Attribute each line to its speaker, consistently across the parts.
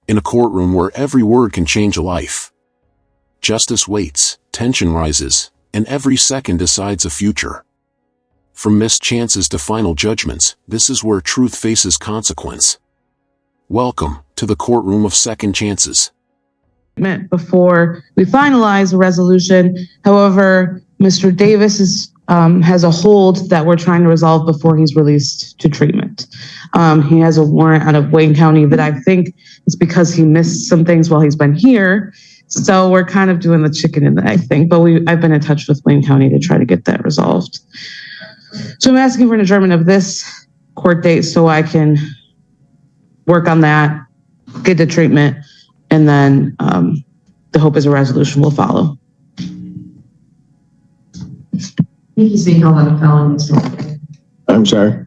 Speaker 1: In a courtroom where every word can change a life. Justice waits, tension rises, and every second decides a future. From missed chances to final judgments, this is where truth faces consequence. Welcome to the Courtroom of Second Chances.
Speaker 2: Before we finalize a resolution, however, Mr. Davis has a hold that we're trying to resolve before he's released to treatment. He has a warrant out of Wayne County that I think is because he missed some things while he's been here. So we're kind of doing the chicken and the egg thing, but I've been in touch with Wayne County to try to get that resolved. So I'm asking for an adjournment of this court date so I can work on that, get the treatment, and then the hope is a resolution will follow.
Speaker 3: I think he's being held on a felony as well.
Speaker 4: I'm sorry?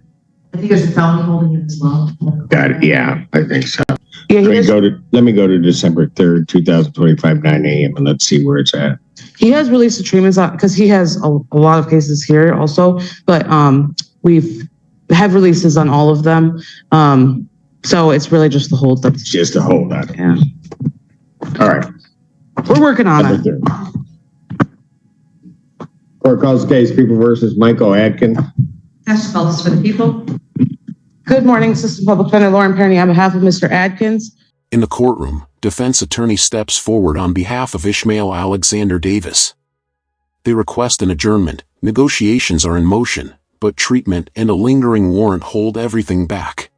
Speaker 3: I think there's a felony holding him as well.
Speaker 4: Got it. Yeah, I think so.
Speaker 2: Yeah,
Speaker 4: Let me go to December 3rd, 2025, 9 a.m. and let's see where it's at.
Speaker 2: he has released the treatments because he has a lot of cases here also, but we've have releases on all of them. So it's really just the hold that's
Speaker 4: Just a hold on it.
Speaker 2: yeah.
Speaker 4: All right.
Speaker 2: We're working on it.
Speaker 4: December 3rd. Court calls the case People versus Michael Adkins.
Speaker 3: Testifies this for the people.
Speaker 2: Good morning, Assistant Public Defender Lauren Perny on behalf of Mr. Adkins.
Speaker 1: In the courtroom, defense attorney steps forward on behalf of Ishmael Alexander Davis. They request an adjournment. Negotiations are in motion, but treatment and a lingering warrant hold everything back.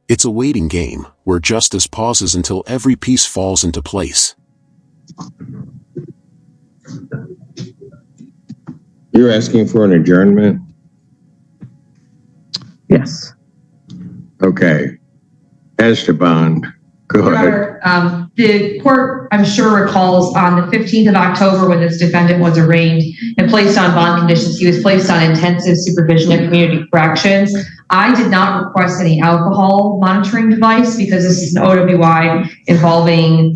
Speaker 1: It's a waiting game, where justice pauses until every piece falls into place.
Speaker 4: You're asking for an adjournment?
Speaker 2: Yes.
Speaker 4: Okay. Esteban, go ahead.
Speaker 5: The court, I'm sure, recalls on the 15th of October when this defendant was arraigned and placed on bond conditions, he was placed on intensive supervision at community corrections. I did not request any alcohol monitoring device because this is an OWI involving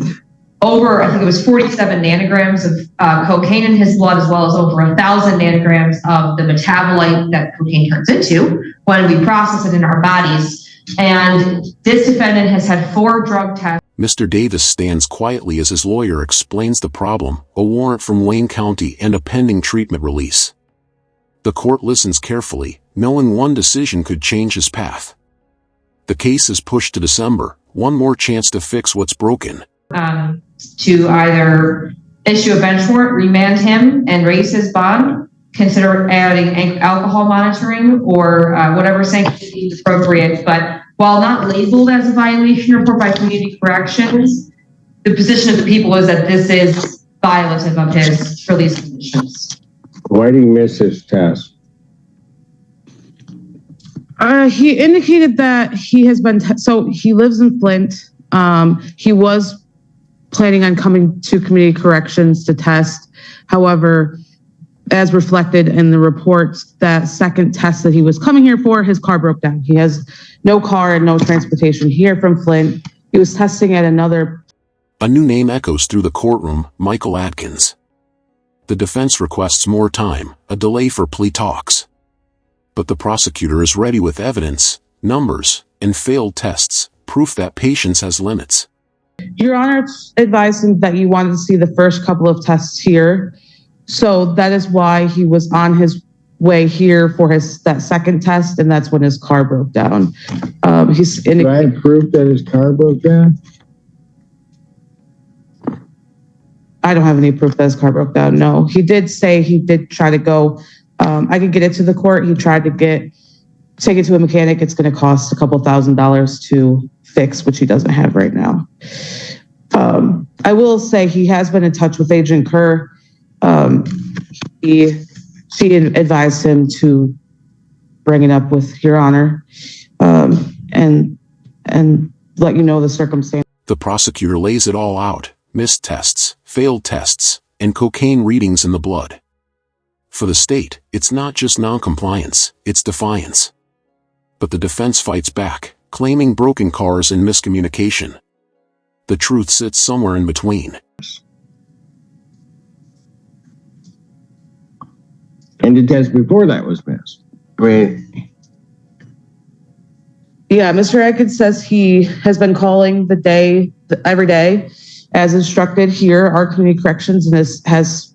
Speaker 5: over, I think it was 47 nanograms of cocaine in his blood, as well as over 1,000 nanograms of the metabolite that cocaine turns into when we process it in our bodies. And this defendant has had 4 drug tests.
Speaker 1: Mr. Davis stands quietly as his lawyer explains the problem, a warrant from Wayne County and a pending treatment release. The court listens carefully, knowing one decision could change his path. The case is pushed to December, one more chance to fix what's broken.
Speaker 5: To either issue a bench warrant, remand him, and raise his bond, consider adding alcohol monitoring, or whatever sanction is appropriate. But while not labeled as a violation report by community corrections, the position of the people is that this is violative of his release conditions.
Speaker 4: Why did he miss his test?
Speaker 2: He indicated that he has been, so he lives in Flint. He was planning on coming to community corrections to test. However, as reflected in the reports, that second test that he was coming here for, his car broke down. He has no car and no transportation here from Flint. He was testing at another.
Speaker 1: A new name echoes through the courtroom, Michael Adkins. The defense requests more time, a delay for plea talks. But the prosecutor is ready with evidence, numbers, and failed tests, proof that patience has limits.
Speaker 2: Your Honor advised him that you wanted to see the first couple of tests here. So that is why he was on his way here for that second test, and that's when his car broke down.
Speaker 4: Do I have proof that his car broke down?
Speaker 2: I don't have any proof that his car broke down, no. He did say he did try to go, I could get it to the court. He tried to take it to a mechanic. It's going to cost a couple $1,000s to fix, which he doesn't have right now. I will say he has been in touch with Agent Kerr. She advised him to bring it up with Your Honor, and let you know the circumstance.
Speaker 1: The prosecutor lays it all out, missed tests, failed tests, and cocaine readings in the blood. For the state, it's not just noncompliance, it's defiance. But the defense fights back, claiming broken cars and miscommunication. The truth sits somewhere in between.
Speaker 4: And the test before that was missed. I mean,
Speaker 2: Yeah, Mr. Atkins says he has been calling every day as instructed here, our community corrections, and has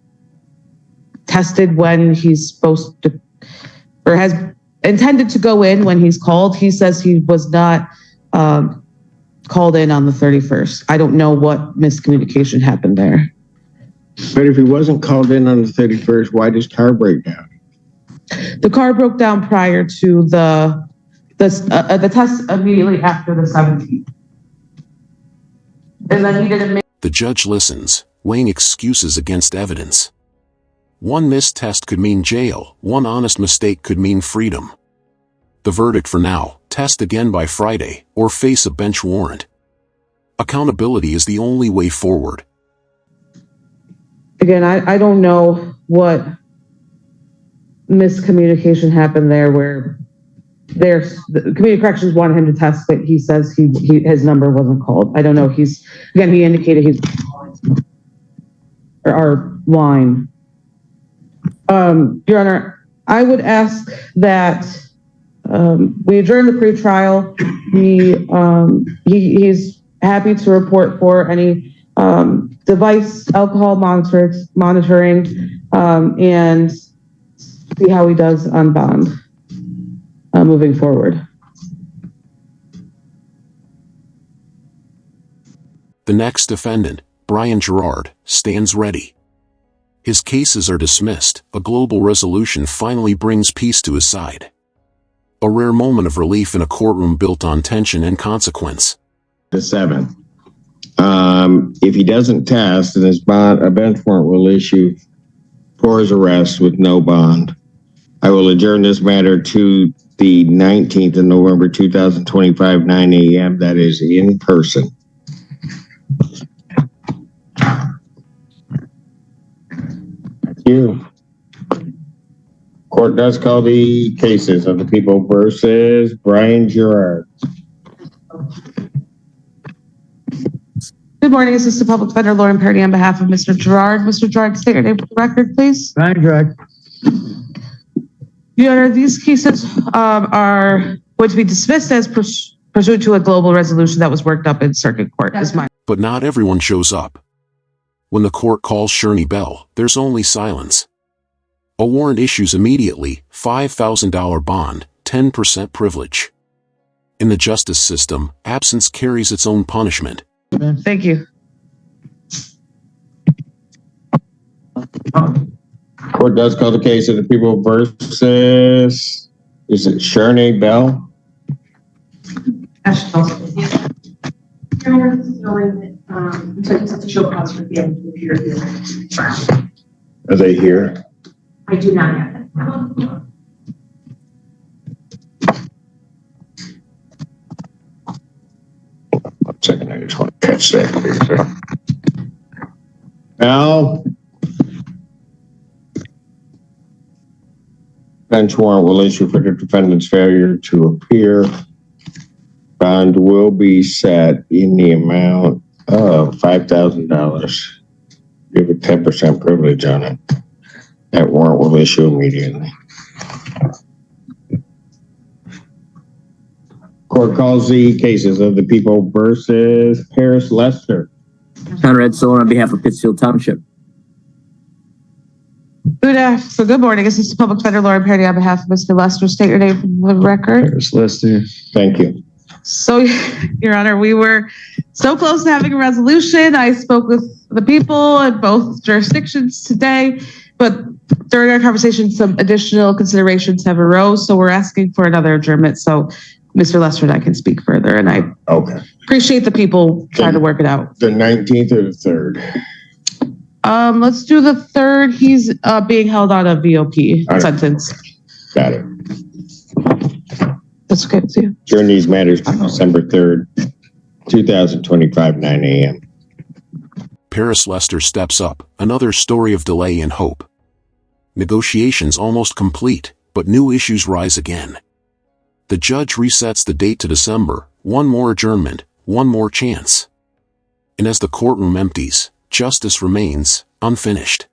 Speaker 2: tested when he's supposed to, or has intended to go in when he's called. He says he was not called in on the 31st. I don't know what miscommunication happened there.
Speaker 4: But if he wasn't called in on the 31st, why does car break down?
Speaker 2: The car broke down prior to the test immediately after the 17th. And then he didn't make.
Speaker 1: The judge listens, weighing excuses against evidence. One missed test could mean jail, one honest mistake could mean freedom. The verdict for now: test again by Friday, or face a bench warrant. Accountability is the only way forward.
Speaker 2: Again, I don't know what miscommunication happened there, where the community corrections wanted him to test, but he says his number wasn't called. I don't know. He indicated he's our line. Your Honor, I would ask that we adjourn the pretrial. He's happy to report for any device alcohol monitoring, and see how he does on bond moving forward.
Speaker 1: The next defendant, Brian Gerard, stands ready. His cases are dismissed. A global resolution finally brings peace to his side. A rare moment of relief in a courtroom built on tension and consequence.
Speaker 4: The 7th. If he doesn't test, then a bench warrant will issue for his arrest with no bond. I will adjourn this matter to the 19th of November, 2025, 9 a.m. That is in person. Thank you. Court does call the cases of the people versus Brian Gerard.
Speaker 2: Good morning, Assistant Public Defender Lauren Perry on behalf of Mr. Gerard. Mr. Gerard, state your name for the record, please.
Speaker 6: Brian Gerard.
Speaker 2: Your Honor, these cases are going to be dismissed as pursuant to a global resolution that was worked up in circuit court.
Speaker 1: But not everyone shows up. When the court calls Shirney Bell, there's only silence. A warrant issues immediately, $5,000 bond, 10% privilege. In the justice system, absence carries its own punishment.
Speaker 2: Thank you.
Speaker 4: Court does call the case of the people versus, is it Shirney Bell?
Speaker 3: Your Honor, this is going, so just have to show cause for the end to appear here.
Speaker 4: Are they here?
Speaker 3: I do not have that.
Speaker 4: One second, I just want to catch that, please. Al? Bench warrant will issue for the defendant's failure to appear. Bond will be set in the amount of $5,000. Give it 10% privilege on it. That warrant will issue immediately. Court calls the cases of the people versus Paris Lester.
Speaker 6: Conrad Solar on behalf of Pittsfield Township.
Speaker 2: Good morning. Assistant Public Defender Lauren Perry on behalf of Mr. Lester. State your name for the record.
Speaker 4: Paris Lester. Thank you.
Speaker 2: So, Your Honor, we were so close to having a resolution. I spoke with the people in both jurisdictions today, but during our conversation, some additional considerations have arose. So we're asking for another adjournment. So Mr. Lester and I can speak further, and I appreciate the people trying to work it out.
Speaker 4: The 19th or the 3rd?
Speaker 2: Let's do the 3rd. He's being held on a VOP sentence.
Speaker 4: Got it.
Speaker 2: That's okay with you.
Speaker 4: During these matters to December 3rd, 2025, 9 a.m.
Speaker 1: Paris Lester steps up, another story of delay and hope. Negotiations almost complete, but new issues rise again. The judge resets the date to December, one more adjournment, one more chance. And as the courtroom empties, justice remains unfinished.